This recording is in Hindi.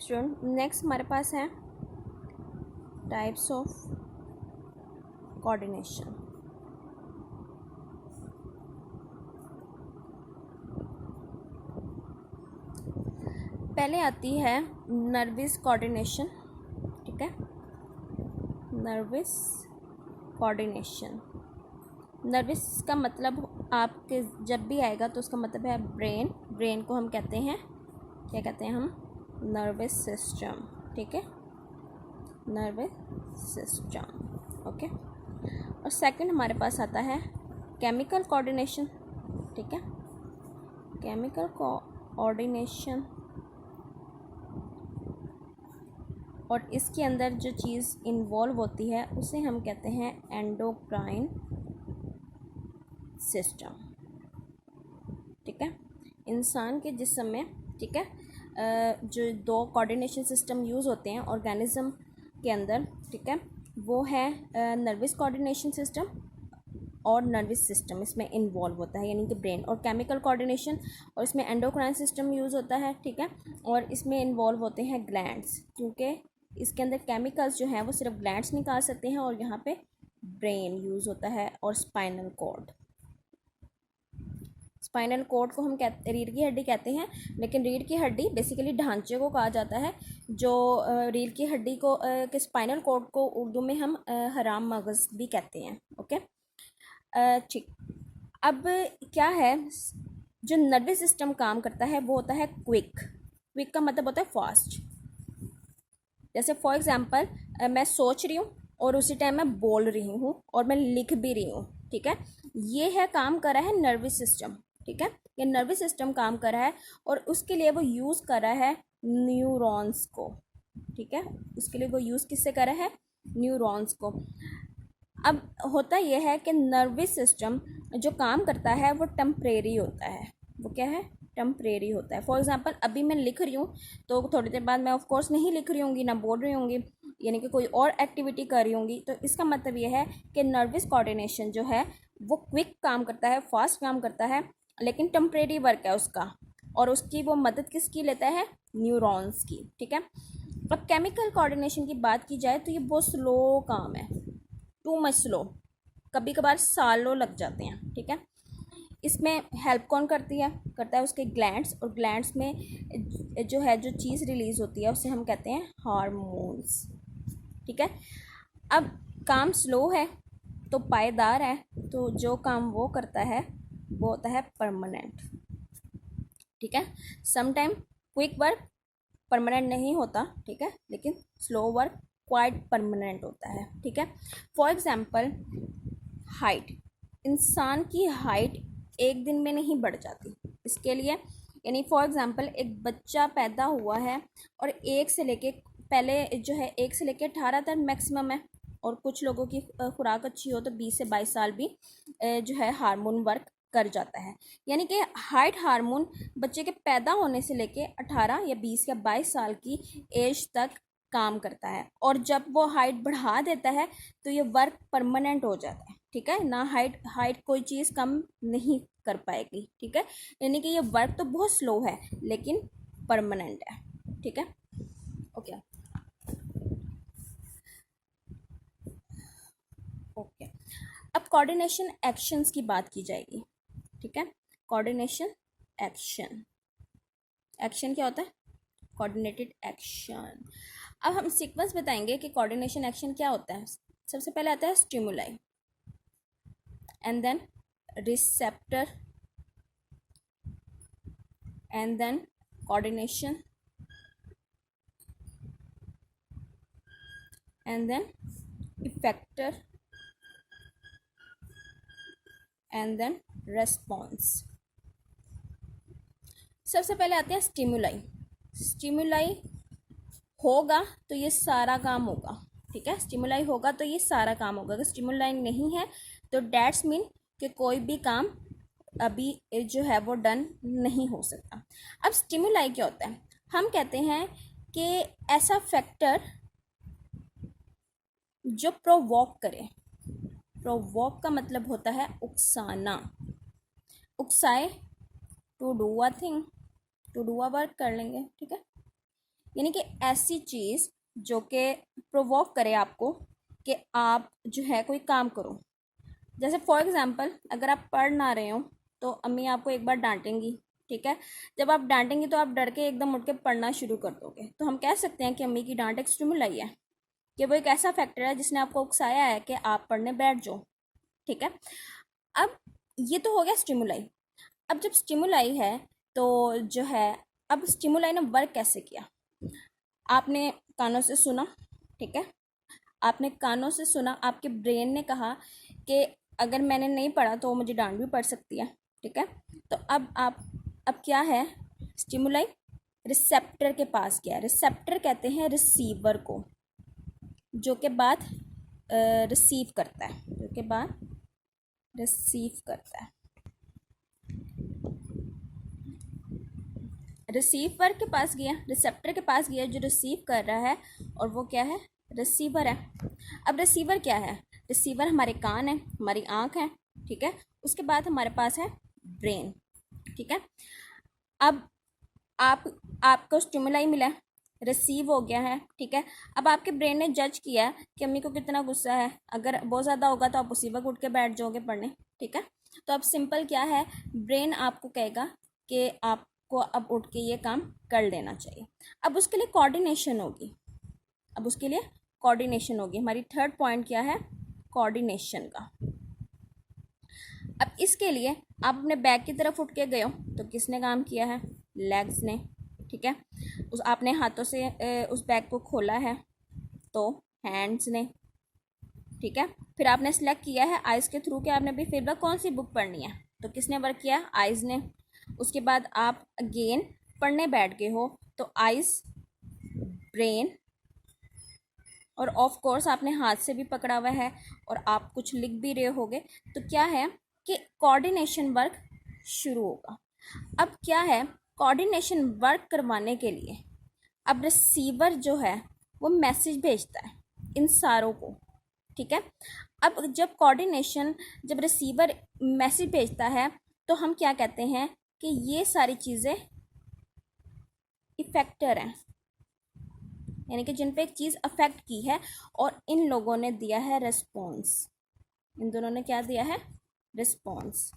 स्टूडेंट नेक्स्ट हमारे पास है टाइप्स ऑफ कोऑर्डिनेशन। पहले आती है नर्वस कोऑर्डिनेशन। ठीक है, नर्वस कोऑर्डिनेशन। नर्वस का मतलब आपके जब भी आएगा तो उसका मतलब है ब्रेन। ब्रेन को हम कहते हैं, क्या कहते हैं हम? Nervous system. ठीक है, नर्वस सिस्टम। ओके। और सेकंड हमारे पास आता है केमिकल कोऑर्डिनेशन। ठीक है, केमिकल कोऑर्डिनेशन। और इसके अंदर जो चीज़ इन्वॉल्व होती है उसे हम कहते हैं एंडोक्राइन सिस्टम। ठीक है, इंसान के जिस्म में, ठीक है, जो दो कोऑर्डिनेशन सिस्टम यूज़ होते हैं ऑर्गेनिज्म के अंदर, ठीक है, वो है नर्वस कोऑर्डिनेशन सिस्टम और नर्वस सिस्टम इसमें इन्वॉल्व होता है, यानी कि ब्रेन। और केमिकल कोऑर्डिनेशन, और इसमें एंडोक्राइन सिस्टम यूज़ होता है। ठीक है, और इसमें इन्वॉल्व होते हैं ग्लैंड्स, क्योंकि इसके अंदर केमिकल्स जो हैं वो सिर्फ ग्लैंड्स निकाल सकते हैं, और यहाँ पे ब्रेन यूज़ होता है और स्पाइनल कॉर्ड। स्पाइनल कॉर्ड को हम रीढ़ की हड्डी कहते हैं, लेकिन रीढ़ की हड्डी बेसिकली ढांचे को कहा जाता है। जो रीढ़ की हड्डी को के स्पाइनल कॉर्ड को उर्दू में हम हराम मगज़ भी कहते हैं। ओके, ठीक। अब क्या है, जो नर्वस सिस्टम काम करता है वो होता है क्विक। क्विक का मतलब होता है फास्ट। जैसे फॉर एग्जांपल मैं सोच रही हूँ और उसी टाइम मैं बोल रही हूँ और मैं लिख भी रही हूँ। ठीक है, ये है काम कर रहा है नर्वस सिस्टम। ठीक है, ये नर्वस सिस्टम काम कर रहा है और उसके लिए वो यूज़ कर रहा है न्यूरॉन्स को। ठीक है, उसके लिए वो यूज़ किससे कर रहा है? न्यूरॉन्स को। अब होता यह है कि नर्वस सिस्टम जो काम करता है वो टेम्परेरी होता है। वो क्या है? टेम्परेरी होता है। फॉर एग्जांपल अभी मैं लिख रही हूँ तो थोड़ी देर बाद मैं ऑफ कोर्स नहीं लिख रही होंगी, ना बोल रही होंगी, यानी कि कोई और एक्टिविटी कर रही होंगी। तो इसका मतलब ये है कि नर्वस कोऑर्डिनेशन जो है वो क्विक काम करता है, फास्ट काम करता है, लेकिन टेम्परेरी वर्क है उसका, और उसकी वो मदद किसकी लेता है? न्यूरॉन्स की। ठीक है, अब केमिकल कोऑर्डिनेशन की बात की जाए तो ये बहुत स्लो काम है, टू मच स्लो, कभी कभार सालों लग जाते हैं। ठीक है, इसमें हेल्प कौन करता है उसके ग्लैंड्स, और ग्लैंड्स में जो है जो चीज़ रिलीज़ होती है उसे हम कहते हैं हार्मोन्स। ठीक है, अब काम स्लो है तो पायदार है, तो जो काम वो करता है वो होता है परमानेंट। ठीक है, समटाइम क्विक वर्क परमानेंट नहीं होता, ठीक है, लेकिन स्लो वर्क क्वाइट परमानेंट होता है। ठीक है, फॉर एग्जांपल हाइट, इंसान की हाइट एक दिन में नहीं बढ़ जाती। इसके लिए यानी फॉर एग्जांपल एक बच्चा पैदा हुआ है और एक से लेके पहले जो है 1 से लेके 18 तक मैक्सिमम है, और कुछ लोगों की खुराक अच्छी हो तो 20 से 22 साल भी जो है हार्मोन वर्क कर जाता है। यानी कि हाइट हार्मोन बच्चे के पैदा होने से लेके 18 या 20 या 22 साल की एज तक काम करता है, और जब वो हाइट बढ़ा देता है तो ये वर्क परमानेंट हो जाता है। ठीक है ना, हाइट कोई चीज़ कम नहीं कर पाएगी। ठीक है, यानी कि ये वर्क तो बहुत स्लो है लेकिन परमानेंट है। ठीक है, ओके ओके। अब कोऑर्डिनेशन एक्शंस की बात की जाएगी। ठीक है, कोऑर्डिनेशन एक्शन। एक्शन क्या होता है? Coordinated action. अब हम सीक्वेंस बताएंगे कि कोऑर्डिनेशन एक्शन क्या होता है। सबसे पहले आता है stimuli, and then receptor, and then coordination, and then effector, and then response. सबसे पहले आते हैं स्टिमुलाई। स्टिमुलाई होगा तो ये सारा काम होगा। ठीक है, स्टिमुलाई होगा तो ये सारा काम होगा। अगर स्टिमुलाई नहीं है तो डैट्स मीन कि कोई भी काम अभी जो है वो डन नहीं हो सकता। अब स्टिमुलाई क्या होता है? हम कहते हैं कि ऐसा फैक्टर जो प्रोवोक करे। प्रोवोक का मतलब होता है उकसाना। उकसाए, to do a thing, to do a work कर लेंगे। ठीक है, यानी कि ऐसी चीज़ जो कि प्रोवोक करे आपको कि आप जो है कोई काम करो। जैसे फॉर एग्जांपल अगर आप पढ़ ना रहे हो तो अम्मी आपको एक बार डांटेंगी, ठीक है। जब आप डांटेंगी तो आप डर के एकदम उठ के पढ़ना शुरू कर दोगे, तो हम कह सकते हैं कि अम्मी की डांट एक स्टिमुलाई है, कि वो एक ऐसा फैक्टर है जिसने आपको उकसाया है कि आप पढ़ने बैठ जाओ, ठीक है। अब ये तो हो गया स्टिमुलाई। अब जब स्टिमुलाई है तो जो है, अब स्टिमुलाई ने वर्क कैसे किया? आपने कानों से सुना, ठीक है, आपने कानों से सुना, आपके ब्रेन ने कहा कि अगर मैंने नहीं पढ़ा तो मुझे डांट भी पड़ सकती है, ठीक है। तो अब क्या है, स्टिमुलाई रिसेप्टर के पास गया। रिसेप्टर कहते हैं रिसीवर को, जो के बाद रिसीव करता है, जो के बाद रिसीव करता है। रिसीवर के पास गया, रिसेप्टर के पास गया जो रिसीव कर रहा है, और वो क्या है, रिसीवर है। अब रिसीवर क्या है, रिसीवर हमारे कान है, हमारी आँख है, ठीक है। उसके बाद हमारे पास है ब्रेन, ठीक है। अब आप आपको स्टिमुलाई मिला, रिसीव हो गया है, ठीक है। अब आपके ब्रेन ने जज किया कि अम्मी को कितना गुस्सा है, अगर बहुत ज़्यादा होगा तो आप उसी वक्त उठ के बैठ जाओगे पढ़ने, ठीक है। तो अब सिंपल क्या है, ब्रेन आपको कहेगा कि आपको अब उठ के ये काम कर लेना चाहिए। अब उसके लिए कोऑर्डिनेशन होगी, अब उसके लिए कोऑर्डिनेशन होगी। हमारी थर्ड पॉइंट क्या है, कोऑर्डिनेशन का। अब इसके लिए आप अपने बैक की तरफ उठ के गए हो तो किसने काम किया है, लेग्स ने, ठीक है। उस आपने हाथों से उस बैग को खोला है तो हैंड्स ने, ठीक है। फिर आपने सेलेक्ट किया है आइज़ के थ्रू कि आपने भी फिर कौन सी बुक पढ़नी है, तो किसने वर्क किया, आइज़ ने। उसके बाद आप अगेन पढ़ने बैठ गए हो तो आइज़, ब्रेन, और ऑफ कोर्स आपने हाथ से भी पकड़ा हुआ है और आप कुछ लिख भी रहे होगे, तो क्या है कि कोऑर्डिनेशन वर्क शुरू होगा। अब क्या है, कोऑर्डिनेशन वर्क करवाने के लिए अब रिसीवर जो है वो मैसेज भेजता है इन सारों को, ठीक है। अब जब कोऑर्डिनेशन, जब रिसीवर मैसेज भेजता है तो हम क्या कहते हैं कि ये सारी चीज़ें इफेक्टर हैं, यानी कि जिन पे एक चीज़ अफेक्ट की है, और इन लोगों ने दिया है रिस्पॉन्स। इन दोनों ने क्या दिया है, रिस्पॉन्स।